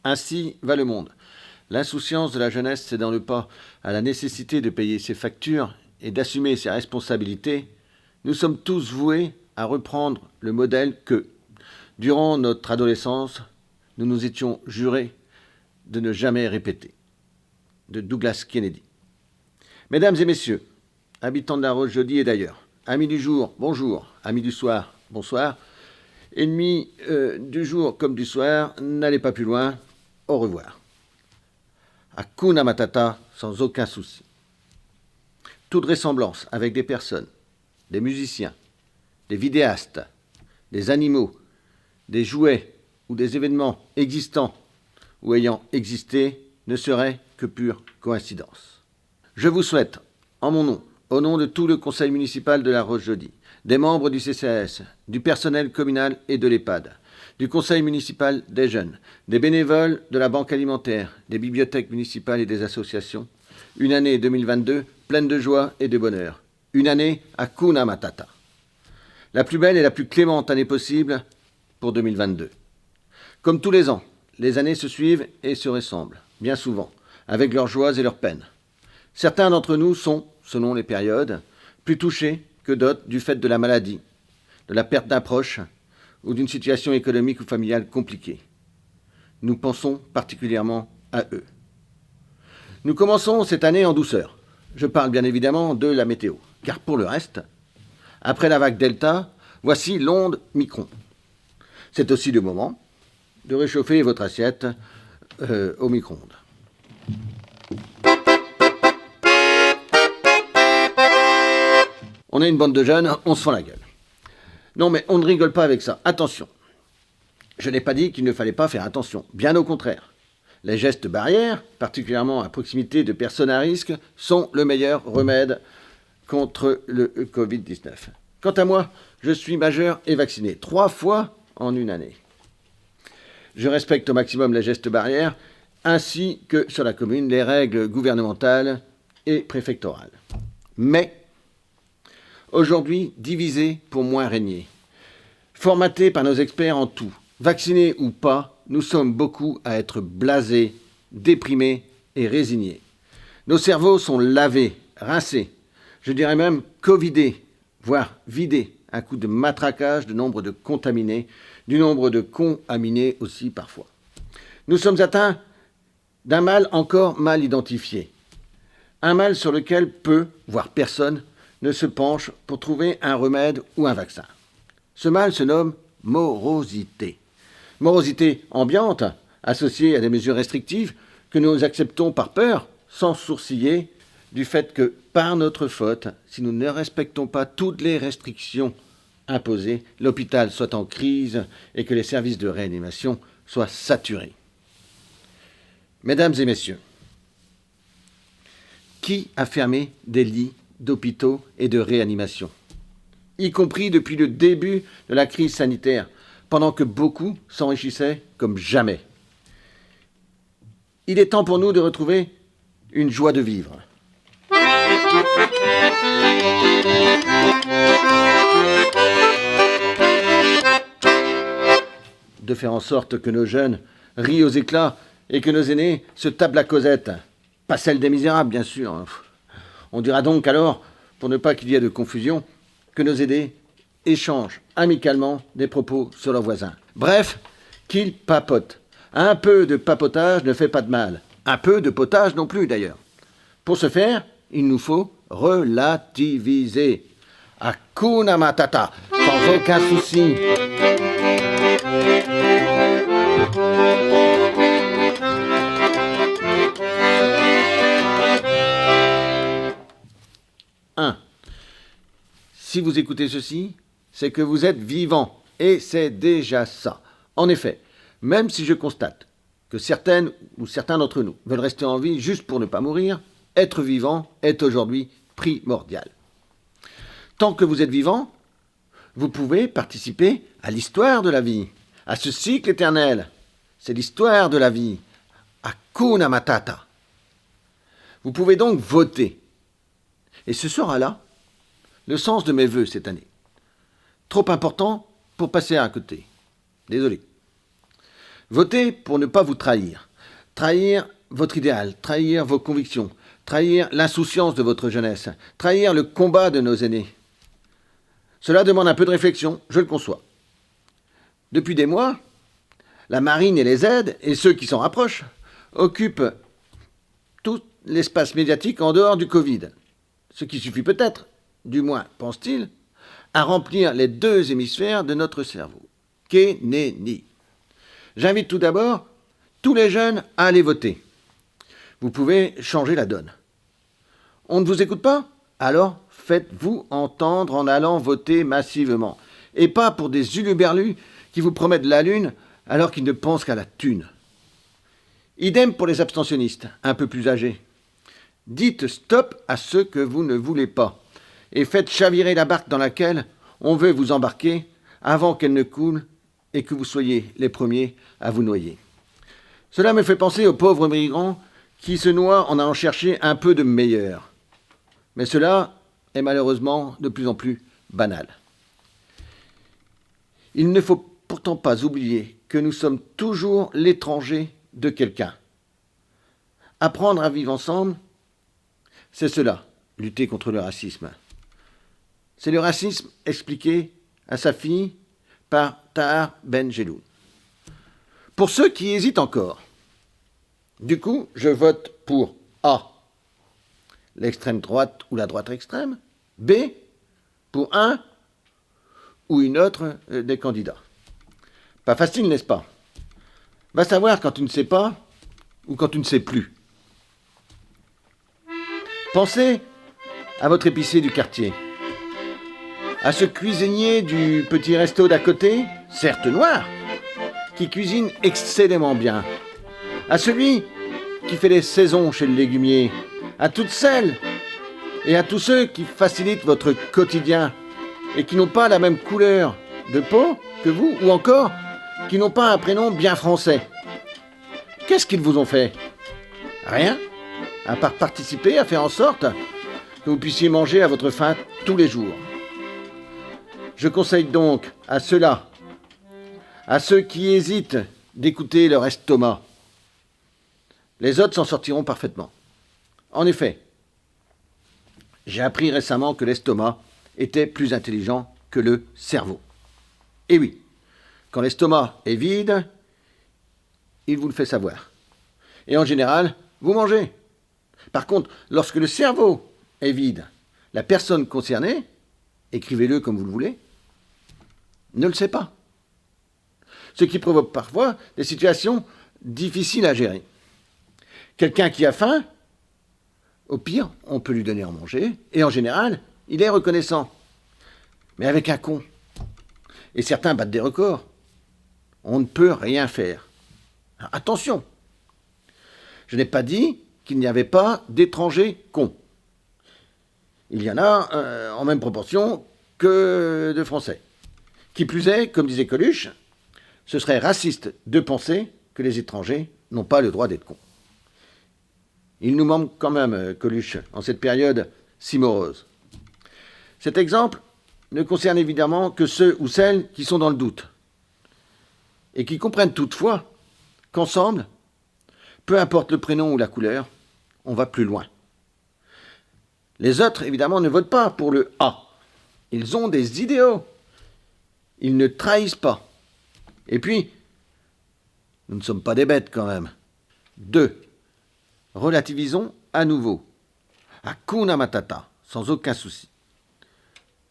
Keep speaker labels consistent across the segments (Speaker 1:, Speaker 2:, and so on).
Speaker 1: Ainsi va le monde. L'insouciance de la jeunesse cédant le pas à la nécessité de payer ses factures et d'assumer ses responsabilités, nous sommes tous voués à reprendre le modèle que, durant notre adolescence, nous nous étions jurés de ne jamais répéter. De Douglas Kennedy. Mesdames et messieurs, habitants de la Roche-Jaudy et d'ailleurs, amis du jour, bonjour, amis du soir, bonsoir, ennemis du jour comme du soir, n'allez pas plus loin, au revoir. Hakuna Matata, sans aucun souci. Toute ressemblance avec des personnes, des musiciens, des vidéastes, des animaux, des jouets ou des événements existants ou ayant existé ne serait que pure coïncidence. Je vous souhaite, en mon nom, au nom de tout le conseil municipal de la Roche-Jaudy, des membres du CCAS, du personnel communal et de l'EHPAD, du conseil municipal des jeunes, des bénévoles de la banque alimentaire, des bibliothèques municipales et des associations, une année 2022 pleine de joie et de bonheur. Une année Hakuna Matata. La plus belle et la plus clémente année possible pour 2022. Comme tous les ans, les années se suivent et se ressemblent, bien souvent, avec leurs joies et leurs peines. Certains d'entre nous sont, selon les périodes, plus touchés que d'autres du fait de la maladie, de la perte d'un proche ou d'une situation économique ou familiale compliquée. Nous pensons particulièrement à eux. Nous commençons cette année en douceur. Je parle bien évidemment de la météo, car pour le reste, après la vague Delta, voici l'onde Micron. C'est aussi le moment de réchauffer votre assiette au micro-ondes. On est une bande de jeunes, on se fend la gueule. Non, mais on ne rigole pas avec ça. Attention. Je n'ai pas dit qu'il ne fallait pas faire attention. Bien au contraire. Les gestes barrières, particulièrement à proximité de personnes à risque, sont le meilleur remède contre le Covid-19. Quant à moi, je suis majeur et vacciné 3 fois en une année. Je respecte au maximum les gestes barrières, ainsi que sur la commune les règles gouvernementales et préfectorales. Mais aujourd'hui, divisé pour moins régner. Formatés par nos experts en tout, vaccinés ou pas, nous sommes beaucoup à être blasés, déprimés et résignés. Nos cerveaux sont lavés, rincés, je dirais même covidés, voire vidés, à coup de matraquage du nombre de contaminés, du nombre de cons-aminés aussi parfois. Nous sommes atteints d'un mal encore mal identifié. Un mal sur lequel peu, voire personne, ne se penche pour trouver un remède ou un vaccin. Ce mal se nomme morosité. Morosité ambiante, associée à des mesures restrictives que nous acceptons par peur, sans sourciller, du fait que, par notre faute, si nous ne respectons pas toutes les restrictions imposées, l'hôpital soit en crise et que les services de réanimation soient saturés. Mesdames et messieurs, qui a fermé des lits d'hôpitaux et de réanimation, y compris depuis le début de la crise sanitaire, pendant que beaucoup s'enrichissaient comme jamais? Il est temps pour nous de retrouver une joie de vivre. De faire en sorte que nos jeunes rient aux éclats et que nos aînés se tapent la causette. Pas celle des misérables, bien sûr. On dira donc alors, pour ne pas qu'il y ait de confusion, que nos aînés échangent amicalement des propos sur leurs voisins. Bref, qu'ils papotent. Un peu de papotage ne fait pas de mal. Un peu de potage non plus, d'ailleurs. Pour ce faire, il nous faut relativiser. Hakuna Matata, sans aucun souci. Si vous écoutez ceci, c'est que vous êtes vivant, et c'est déjà ça. En effet, même si je constate que certaines ou certains d'entre nous veulent rester en vie juste pour ne pas mourir, être vivant est aujourd'hui primordial. Tant que vous êtes vivant, vous pouvez participer à l'histoire de la vie, à ce cycle éternel. C'est l'histoire de la vie. Hakuna Matata. Vous pouvez donc voter. Et ce sera là le sens de mes vœux cette année. Trop important pour passer à côté. Désolé. Votez pour ne pas vous trahir. Trahir votre idéal, trahir vos convictions, trahir l'insouciance de votre jeunesse, trahir le combat de nos aînés. Cela demande un peu de réflexion, je le conçois. Depuis des mois, la marine et les aides, et ceux qui s'en rapprochent, occupent tout l'espace médiatique en dehors du Covid. Ce qui suffit peut-être, du moins pense-t-il, à remplir les deux hémisphères de notre cerveau. Qu'est-nenni. J'invite tout d'abord tous les jeunes à aller voter. Vous pouvez changer la donne. On ne vous écoute pas? Alors faites-vous entendre en allant voter massivement. Et pas pour des huluberlus qui vous promettent la lune alors qu'ils ne pensent qu'à la thune. Idem pour les abstentionnistes, un peu plus âgés. Dites stop à ceux que vous ne voulez pas et faites chavirer la barque dans laquelle on veut vous embarquer avant qu'elle ne coule et que vous soyez les premiers à vous noyer. Cela me fait penser aux pauvres migrants qui se noient en allant chercher un peu de meilleur. Mais cela est malheureusement de plus en plus banal. Il ne faut pourtant pas oublier que nous sommes toujours l'étranger de quelqu'un. Apprendre à vivre ensemble, c'est cela, lutter contre le racisme. C'est le racisme expliqué à sa fille par Tahar Ben Jelloun. Pour ceux qui hésitent encore, du coup, je vote pour A, l'extrême droite ou la droite extrême, B, pour un ou une autre des candidats. Pas facile, n'est-ce pas? Va savoir quand tu ne sais pas ou quand tu ne sais plus. Pensez à votre épicier du quartier, à ce cuisinier du petit resto d'à côté, certes noir, qui cuisine excellemment bien, à celui qui fait les saisons chez le légumier, à toutes celles et à tous ceux qui facilitent votre quotidien et qui n'ont pas la même couleur de peau que vous, ou encore qui n'ont pas un prénom bien français. Qu'est-ce qu'ils vous ont fait? Rien, à part participer à faire en sorte que vous puissiez manger à votre faim tous les jours. Je conseille donc à ceux-là, à ceux qui hésitent, d'écouter leur estomac. Les autres s'en sortiront parfaitement. En effet, j'ai appris récemment que l'estomac était plus intelligent que le cerveau. Et oui, quand l'estomac est vide, il vous le fait savoir. Et en général, vous mangez. Par contre, lorsque le cerveau est vide, la personne concernée, écrivez-le comme vous le voulez, ne le sait pas. Ce qui provoque parfois des situations difficiles à gérer. Quelqu'un qui a faim, au pire, on peut lui donner à manger, et en général, il est reconnaissant. Mais avec un con, et certains battent des records, on ne peut rien faire. Attention, je n'ai pas dit qu'il n'y avait pas d'étrangers cons. Il y en a en même proportion que de Français. Qui plus est, comme disait Coluche, ce serait raciste de penser que les étrangers n'ont pas le droit d'être cons. Il nous manque quand même, Coluche, en cette période si morose. Cet exemple ne concerne évidemment que ceux ou celles qui sont dans le doute et qui comprennent toutefois qu'ensemble, peu importe le prénom ou la couleur, on va plus loin. Les autres, évidemment, ne votent pas pour le A. Ils ont des idéaux. Ils ne trahissent pas. Et puis, nous ne sommes pas des bêtes quand même. 2. Relativisons à nouveau. Hakuna Matata, sans aucun souci.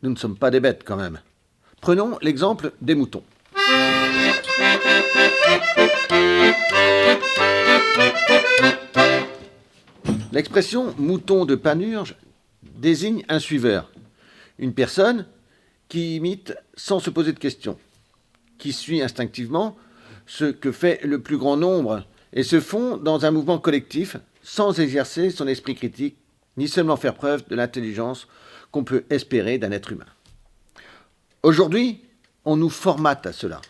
Speaker 1: Nous ne sommes pas des bêtes quand même. Prenons l'exemple des moutons. L'expression « mouton de Panurge » désigne un suiveur, une personne qui imite sans se poser de questions, qui suit instinctivement ce que fait le plus grand nombre et se fond dans un mouvement collectif sans exercer son esprit critique, ni seulement faire preuve de l'intelligence qu'on peut espérer d'un être humain. Aujourd'hui, on nous formate à cela.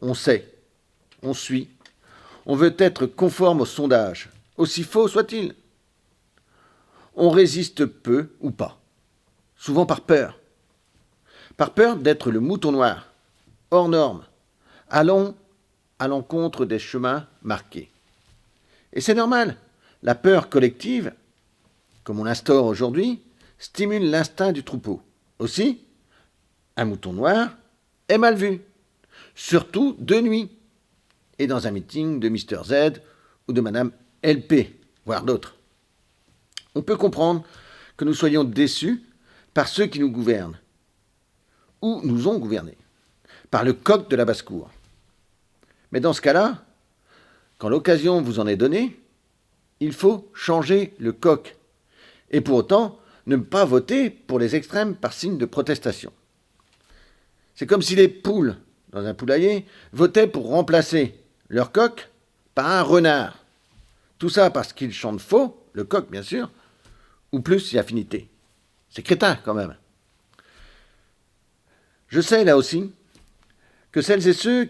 Speaker 1: On sait, on suit, on veut être conforme au sondage, aussi faux soit-il. On résiste peu ou pas, souvent par peur. Par peur d'être le mouton noir, hors norme, allant à l'encontre des chemins marqués. Et c'est normal. La peur collective, comme on l'instaure aujourd'hui, stimule l'instinct du troupeau. Aussi, un mouton noir est mal vu, surtout de nuit, et dans un meeting de Mr Z ou de Madame LP, voire d'autres. On peut comprendre que nous soyons déçus par ceux qui nous gouvernent, ou nous ont gouvernés, par le coq de la basse-cour. Mais dans ce cas-là, quand l'occasion vous en est donnée, il faut changer le coq, et pour autant ne pas voter pour les extrêmes par signe de protestation. C'est comme si les poules, dans un poulailler, votaient pour remplacer leur coq par un renard. Tout ça parce qu'ils chantent faux, le coq bien sûr, ou plus si affinité. C'est crétin quand même. Je sais là aussi que celles et ceux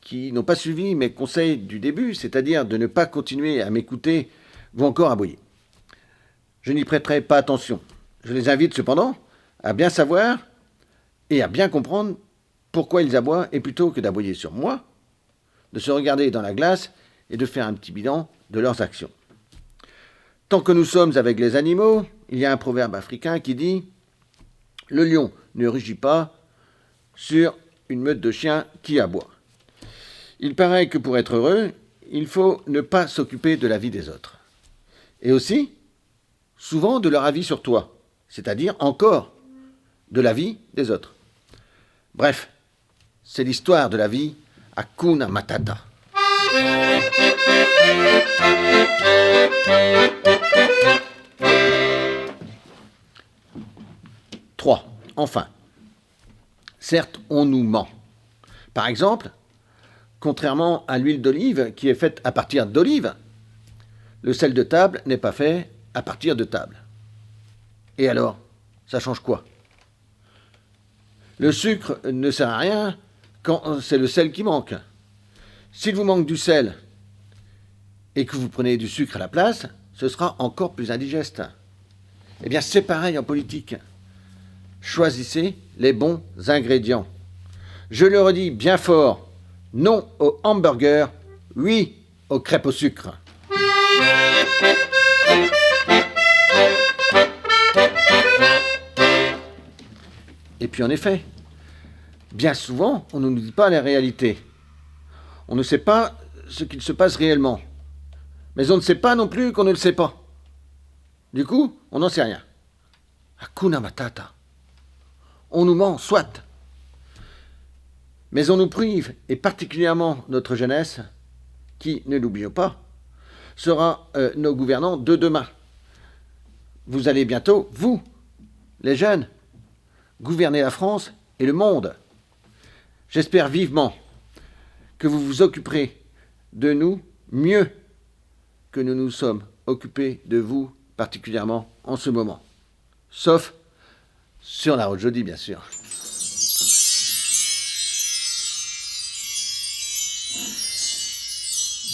Speaker 1: qui n'ont pas suivi mes conseils du début, c'est-à-dire de ne pas continuer à m'écouter, vont encore aboyer. Je n'y prêterai pas attention. Je les invite cependant à bien savoir et à bien comprendre pourquoi ils aboient, et plutôt que d'aboyer sur moi, de se regarder dans la glace et de faire un petit bilan de leurs actions. Tant que nous sommes avec les animaux, il y a un proverbe africain qui dit « Le lion ne rugit pas sur une meute de chiens qui aboient ». Il paraît que pour être heureux, il faut ne pas s'occuper de la vie des autres. Et aussi, souvent de leur avis sur toi, c'est-à-dire encore de la vie des autres. Bref, c'est l'histoire de la vie Hakuna Matata. Trois. Enfin, certes, on nous ment. Par exemple, contrairement à l'huile d'olive qui est faite à partir d'olive, le sel de table n'est pas fait à partir de table. Et alors, ça change quoi? Le sucre ne sert à rien quand c'est le sel qui manque. S'il vous manque du sel et que vous prenez du sucre à la place, ce sera encore plus indigeste. Eh bien, c'est pareil en politique. Choisissez les bons ingrédients. Je le redis bien fort, non au hamburger, oui aux crêpes au sucre. Et puis en effet, bien souvent, on ne nous dit pas la réalité. On ne sait pas ce qu'il se passe réellement. Mais on ne sait pas non plus qu'on ne le sait pas. Du coup, on n'en sait rien. Hakuna Matata. On nous ment, soit. Mais on nous prive, et particulièrement notre jeunesse, qui, ne l'oublions pas, sera nos gouvernants de demain. Vous allez bientôt, vous, les jeunes, gouverner la France et le monde. J'espère vivement que vous vous occuperez de nous mieux que nous nous sommes occupés de vous, particulièrement en ce moment. Sauf sur la route jeudi, bien sûr.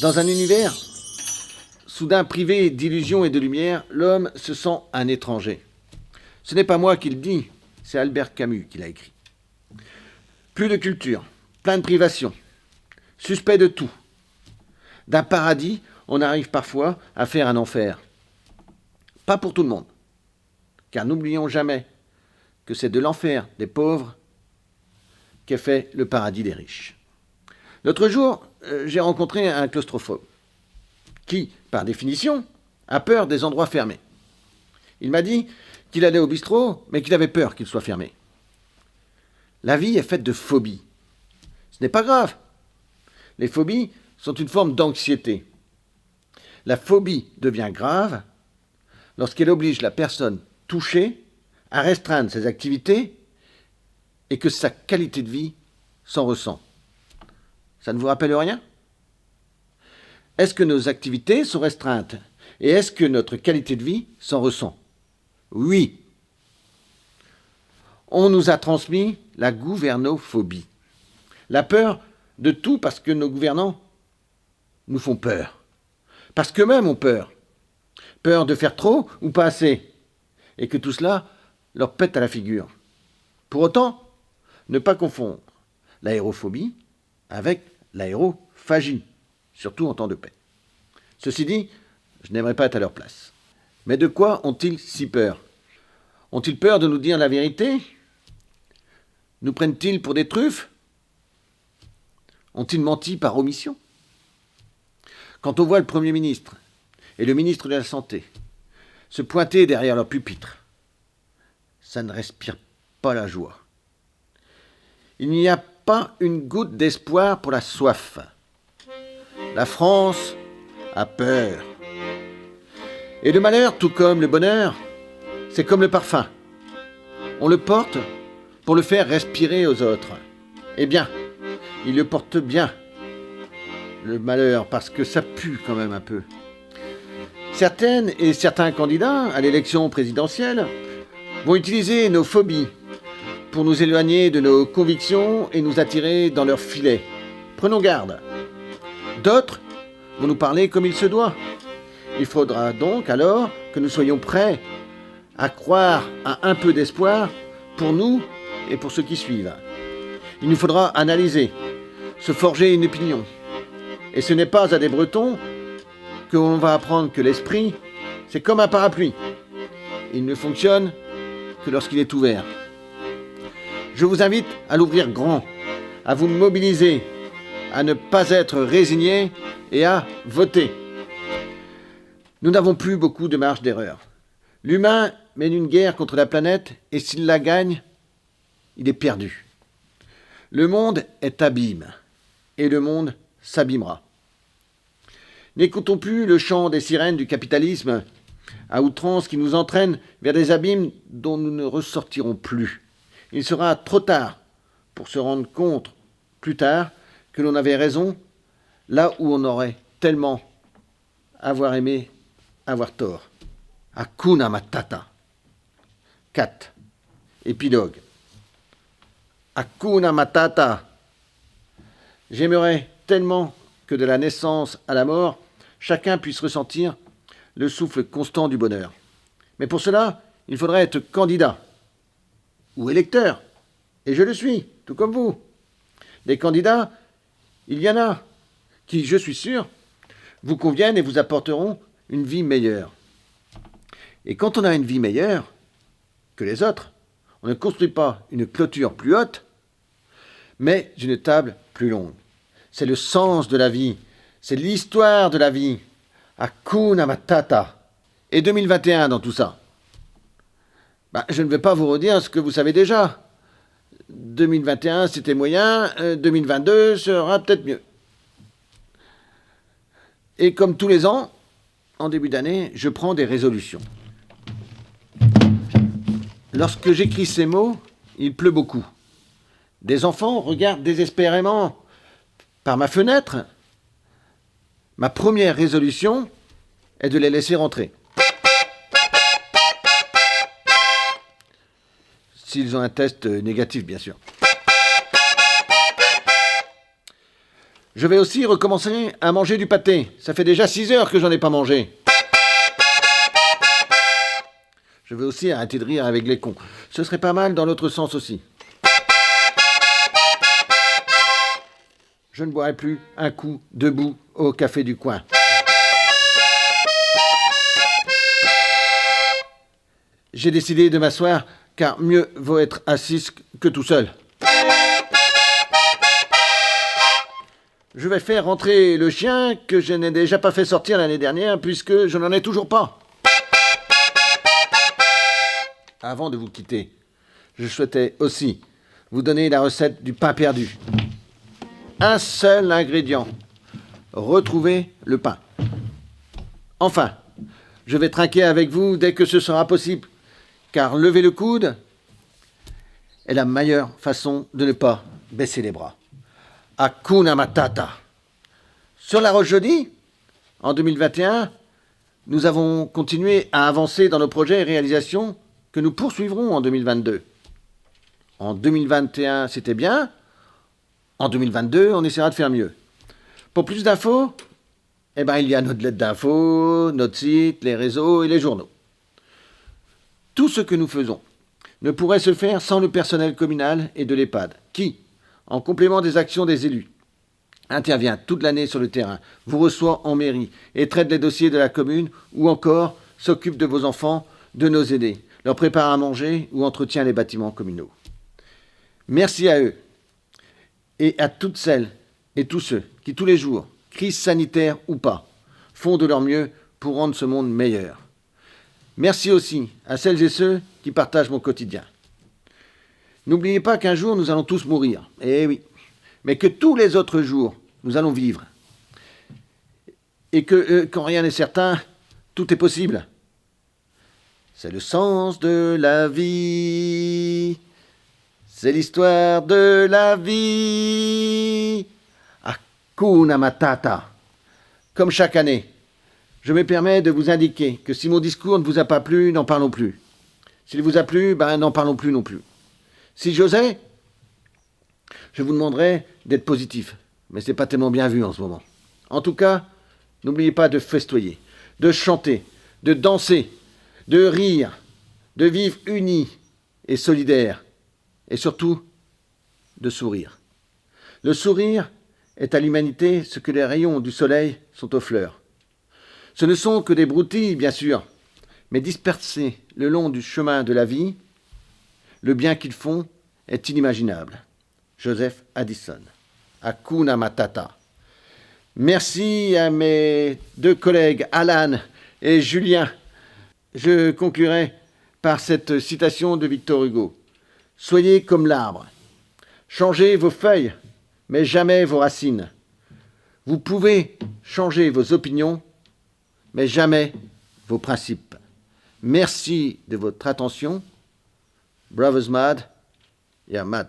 Speaker 1: Dans un univers soudain privé d'illusions et de lumière, l'homme se sent un étranger. Ce n'est pas moi qui le dis, c'est Albert Camus qui l'a écrit. Plus de culture, plein de privations, suspect de tout. D'un paradis, on arrive parfois à faire un enfer. Pas pour tout le monde, car n'oublions jamais que c'est de l'enfer des pauvres qu'est fait le paradis des riches. L'autre jour, j'ai rencontré un claustrophobe qui, par définition, a peur des endroits fermés. Il m'a dit qu'il allait au bistrot, mais qu'il avait peur qu'il soit fermé. La vie est faite de phobies. Ce n'est pas grave. Les phobies sont une forme d'anxiété. La phobie devient grave lorsqu'elle oblige la personne touchée à restreindre ses activités et que sa qualité de vie s'en ressent. Ça ne vous rappelle rien? Est-ce que nos activités sont restreintes? Et est-ce que notre qualité de vie s'en ressent? Oui. On nous a transmis la gouvernophobie. La peur de tout parce que nos gouvernants nous font peur. Parce qu'eux-mêmes ont peur. Peur de faire trop ou pas assez. Et que tout cela leur pète à la figure. Pour autant, ne pas confondre l'aérophobie avec l'aérophagie, surtout en temps de paix. Ceci dit, je n'aimerais pas être à leur place. Mais de quoi ont-ils si peur? Ont-ils peur de nous dire la vérité? Nous prennent-ils pour des truffes? Ont-ils menti par omission? Quand on voit le Premier ministre et le ministre de la Santé se pointer derrière leur pupitre, ça ne respire pas la joie. Il n'y a pas une goutte d'espoir pour la soif. La France a peur. Et le malheur, tout comme le bonheur, c'est comme le parfum. On le porte pour le faire respirer aux autres. Eh bien, il le porte bien, le malheur, parce que ça pue quand même un peu. Certaines et certains candidats à l'élection présidentielle vont utiliser nos phobies pour nous éloigner de nos convictions et nous attirer dans leur filet. Prenons garde. D'autres vont nous parler comme il se doit. Il faudra donc alors que nous soyons prêts à croire à un peu d'espoir pour nous et pour ceux qui suivent. Il nous faudra analyser, se forger une opinion. Et ce n'est pas à des Bretons que l'on va apprendre que l'esprit, c'est comme un parapluie. Il ne fonctionne que lorsqu'il est ouvert. Je vous invite à l'ouvrir grand, à vous mobiliser, à ne pas être résigné et à voter. Nous n'avons plus beaucoup de marge d'erreur. L'humain mène une guerre contre la planète et s'il la gagne, il est perdu. Le monde est abîme et le monde s'abîmera. N'écoutons plus le chant des sirènes du capitalisme à outrance qui nous entraîne vers des abîmes dont nous ne ressortirons plus. Il sera trop tard pour se rendre compte plus tard que l'on avait raison là où on aurait tellement aimé avoir tort. Hakuna Matata. 4. Épilogue. Hakuna Matata. J'aimerais tellement que de la naissance à la mort, chacun puisse ressentir le souffle constant du bonheur. Mais pour cela, il faudrait être candidat ou électeur. Et je le suis, tout comme vous. Des candidats, il y en a qui, je suis sûr, vous conviennent et vous apporteront une vie meilleure. Et quand on a une vie meilleure que les autres, on ne construit pas une clôture plus haute, mais une table plus longue. C'est le sens de la vie, c'est l'histoire de la vie. Hakuna Matata. Et 2021 dans tout ça? Je ne vais pas vous redire ce que vous savez déjà. 2021 c'était moyen, 2022 sera peut-être mieux. Et comme tous les ans, en début d'année, je prends des résolutions. Lorsque j'écris ces mots, il pleut beaucoup. Des enfants regardent désespérément par ma fenêtre. Ma première résolution est de les laisser rentrer. S'ils ont un test négatif, bien sûr. Je vais aussi recommencer à manger du pâté. Ça fait déjà 6 heures que j'en ai pas mangé. Je vais aussi arrêter de rire avec les cons. Ce serait pas mal dans l'autre sens aussi. Je ne boirai plus un coup debout au café du coin. J'ai décidé de m'asseoir car mieux vaut être assis que tout seul. Je vais faire rentrer le chien que je n'ai déjà pas fait sortir l'année dernière puisque je n'en ai toujours pas. Avant de vous quitter, je souhaitais aussi vous donner la recette du pain perdu. Un seul ingrédient. Retrouver le pain. Enfin, je vais trinquer avec vous dès que ce sera possible, car lever le coude est la meilleure façon de ne pas baisser les bras. Hakuna Matata. Sur la Roche-Jeudi, en 2021, nous avons continué à avancer dans nos projets et réalisations que nous poursuivrons en 2022. En 2021, c'était bien. En 2022, on essaiera de faire mieux. Pour plus d'infos, il y a notre lettre d'infos, notre site, les réseaux et les journaux. Tout ce que nous faisons ne pourrait se faire sans le personnel communal et de l'EHPAD, qui, en complément des actions des élus, intervient toute l'année sur le terrain, vous reçoit en mairie et traite les dossiers de la commune ou encore s'occupe de vos enfants, de nos aînés, leur prépare à manger ou entretient les bâtiments communaux. Merci à eux et à toutes celles et tous ceux qui tous les jours, crise sanitaire ou pas, font de leur mieux pour rendre ce monde meilleur. Merci aussi à celles et ceux qui partagent mon quotidien. N'oubliez pas qu'un jour nous allons tous mourir, eh oui, mais que tous les autres jours nous allons vivre. Et que quand rien n'est certain, tout est possible. C'est le sens de la vie. C'est l'histoire de la vie. Hakuna Matata. Comme chaque année, je me permets de vous indiquer que si mon discours ne vous a pas plu, n'en parlons plus. S'il vous a plu, n'en parlons plus non plus. Si j'osais, je vous demanderais d'être positif. Mais ce n'est pas tellement bien vu en ce moment. En tout cas, n'oubliez pas de festoyer, de chanter, de danser, de rire, de vivre unis et solidaires. Et surtout, de sourire. Le sourire est à l'humanité ce que les rayons du soleil sont aux fleurs. Ce ne sont que des broutilles, bien sûr, mais dispersés le long du chemin de la vie, le bien qu'ils font est inimaginable. Joseph Addison. Hakuna Matata. Merci à mes deux collègues, Alan et Julien. Je conclurai par cette citation de Victor Hugo. Soyez comme l'arbre. Changez vos feuilles, mais jamais vos racines. Vous pouvez changer vos opinions, mais jamais vos principes. Merci de votre attention. Brothers Mad, yeah, Mad.